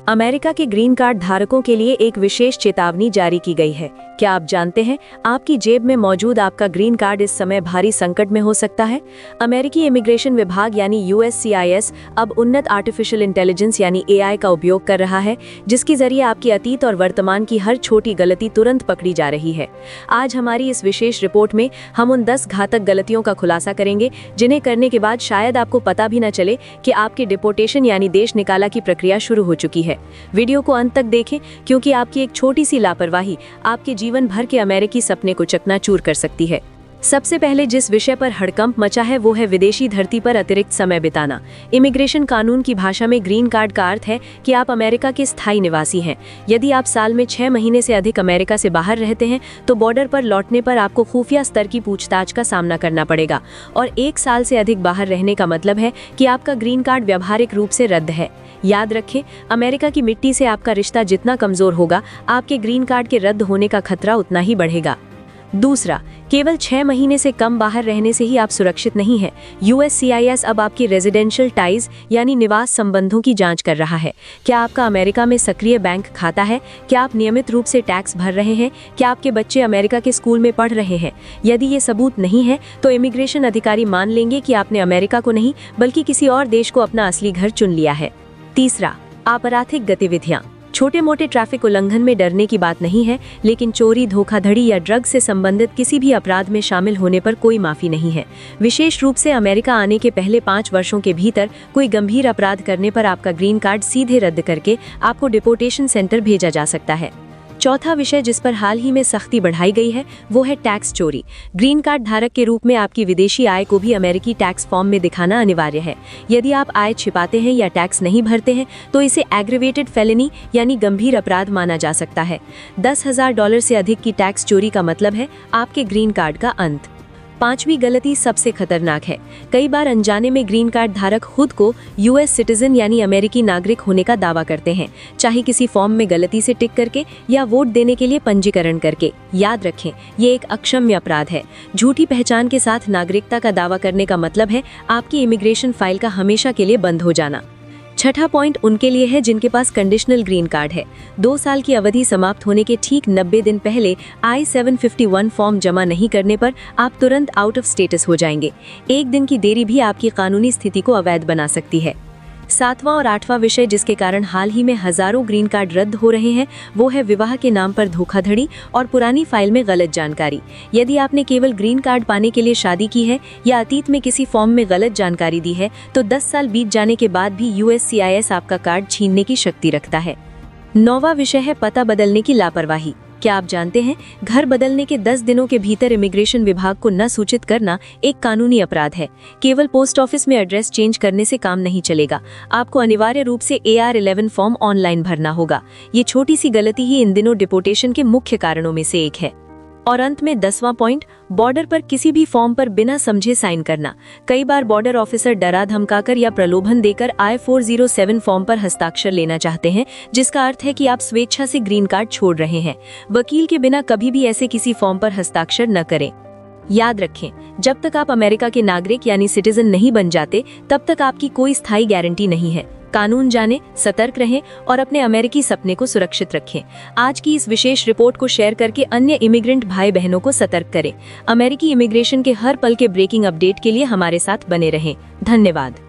America के green card धारकों के लिए एक विशेष चेतावनी जारी की गई है। क्या आप जानते हैं, आपकी जेब में मौजूद आपका ग्रीन कार्ड इस समय भारी संकट में हो सकता है। अमेरिकी इमिग्रेशन विभाग यानी USCIS अब उन्नत आर्टिफिशियल इंटेलिजेंस यानी AI का उपयोग कर रहा है, जिसके जरिए आपकी अतीत और वर्तमान की हर छोटी गलती तुरंत पकड़ी जा रही है। आज हमारी इस विशेष रिपोर्ट में हम उन 10 घातक गलतियों का खुलासा करेंगे, जिन्हें करने के बाद शायद आपको पता भी न चले कि आपकी डिपोर्टेशन यानी देश निकाला की प्रक्रिया शुरू हो चुकी है। वीडियो को अंत तक देखें, क्योंकि आपकी एक छोटी सी लापरवाही आपके जीवन भर के अमेरिकी सपने को चकनाचूर कर सकती है। सबसे पहले जिस विषय पर हड़कंप मचा है वो है विदेशी धरती पर अतिरिक्त समय बिताना। इमिग्रेशन कानून की भाषा में ग्रीन कार्ड का अर्थ है कि आप अमेरिका के स्थायी निवासी हैं। यदि आप साल में 6 महीने से अधिक अमेरिका से बाहर रहते हैं तो बॉर्डर पर लौटने पर आपको खुफिया स्तर की पूछताछ का सामना करना पड़ेगा, और 1 साल से अधिक बाहर रहने का मतलब है कि आपका ग्रीन कार्ड व्यावहारिक रूप से रद्द है। याद रखें, अमेरिका की मिट्टी से आपका रिश्ता जितना कमजोर होगा, आपके ग्रीन कार्ड के रद्द होने का खतरा उतना ही बढ़ेगा। दूसरा, केवल 6 महीने से कम बाहर रहने से ही आप सुरक्षित नहीं हैं। USCIS अब आपकी रेजिडेंशियल टाइज यानी निवास संबंधों की जांच कर रहा है। क्या आपका अमेरिका में सक्रिय बैंक खाता है? क्या आप नियमित रूप से टैक्स भर रहे हैं? क्या आपके बच्चे अमेरिका के स्कूल में पढ़ रहे हैं? यदि ये सबूत नहीं है तो इमिग्रेशन अधिकारी मान लेंगे कि आपने अमेरिका को नहीं बल्कि किसी और देश को अपना असली घर चुन लिया है। तीसरा, आपराधिक गतिविधियां। छोटे मोटे ट्रैफिक उल्लंघन में डरने की बात नहीं है, लेकिन चोरी, धोखाधड़ी या ड्रग से संबंधित किसी भी अपराध में शामिल होने पर कोई माफी नहीं है। विशेष रूप से अमेरिका आने के पहले 5 वर्षों के भीतर कोई गंभीर अपराध करने पर आपका ग्रीन कार्ड सीधे रद्द करके आपको डिपोर्टेशन सेंटर भेजा जा सकता है। चौथा विषय जिस पर हाल ही में सख्ती बढ़ाई गई है वो है टैक्स चोरी। ग्रीन कार्ड धारक के रूप में आपकी विदेशी आय को भी अमेरिकी टैक्स फॉर्म में दिखाना अनिवार्य है। यदि आप आय छिपाते हैं या टैक्स नहीं भरते हैं तो इसे एग्रीवेटेड फेलिनी यानी गंभीर अपराध माना जा सकता है। $10,000 से अधिक की टैक्स चोरी का मतलब है आपके ग्रीन कार्ड का अंत। 5वीं गलती सबसे खतरनाक है। कई बार अनजाने में ग्रीन कार्ड धारक खुद को US सिटीजन यानी अमेरिकी नागरिक होने का दावा करते हैं, चाहे किसी फॉर्म में गलती से टिक करके या वोट देने के लिए पंजीकरण करके। याद रखें, ये एक अक्षम्य अपराध है। झूठी पहचान के साथ नागरिकता का दावा करने का मतलब है आपकी इमिग्रेशन फाइल का हमेशा के लिए बंद हो जाना। छठा पॉइंट उनके लिए है जिनके पास कंडीशनल ग्रीन कार्ड है। 2 साल की अवधि समाप्त होने के ठीक 90 दिन पहले I-751 फॉर्म जमा नहीं करने पर आप तुरंत आउट ऑफ स्टेटस हो जाएंगे। 1 दिन की देरी भी आपकी कानूनी स्थिति को अवैध बना सकती है। 7वां और 8वां विषय जिसके कारण हाल ही में हजारों ग्रीन कार्ड रद्द हो रहे हैं वो है विवाह के नाम पर धोखाधड़ी और पुरानी फाइल में गलत जानकारी। यदि आपने केवल ग्रीन कार्ड पाने के लिए शादी की है या अतीत में किसी फॉर्म में गलत जानकारी दी है तो 10 साल बीत जाने के बाद भी USCIS आपका कार्ड छीनने की शक्ति रखता है। 9वां विषय है पता बदलने की लापरवाही। क्या आप जानते हैं, घर बदलने के 10 दिनों के भीतर इमिग्रेशन विभाग को न सूचित करना एक कानूनी अपराध है। केवल पोस्ट ऑफिस में एड्रेस चेंज करने से काम नहीं चलेगा, आपको अनिवार्य रूप से AR-11 फॉर्म ऑनलाइन भरना होगा। ये छोटी सी गलती ही इन दिनों डिपोर्टेशन के मुख्य कारणों में से एक है। और अंत में 10वां पॉइंट, बॉर्डर पर किसी भी फॉर्म पर बिना समझे साइन करना। कई बार बॉर्डर ऑफिसर डरा धमकाकर या प्रलोभन देकर I-407 फॉर्म पर हस्ताक्षर लेना चाहते हैं, जिसका अर्थ है कि आप स्वेच्छा से ग्रीन कार्ड छोड़ रहे हैं। वकील के बिना कभी भी ऐसे किसी फॉर्म पर हस्ताक्षर न करें। याद रखें, जब तक आप अमेरिका के नागरिक यानी सिटीजन नहीं बन जाते तब तक आपकी कोई स्थायी गारंटी नहीं है। कानून जाने, सतर्क रहें और अपने अमेरिकी सपने को सुरक्षित रखें। आज की इस विशेष रिपोर्ट को शेयर करके अन्य इमिग्रेंट भाई बहनों को सतर्क करें। अमेरिकी इमिग्रेशन के हर पल के ब्रेकिंग अपडेट के लिए हमारे साथ बने रहें। धन्यवाद।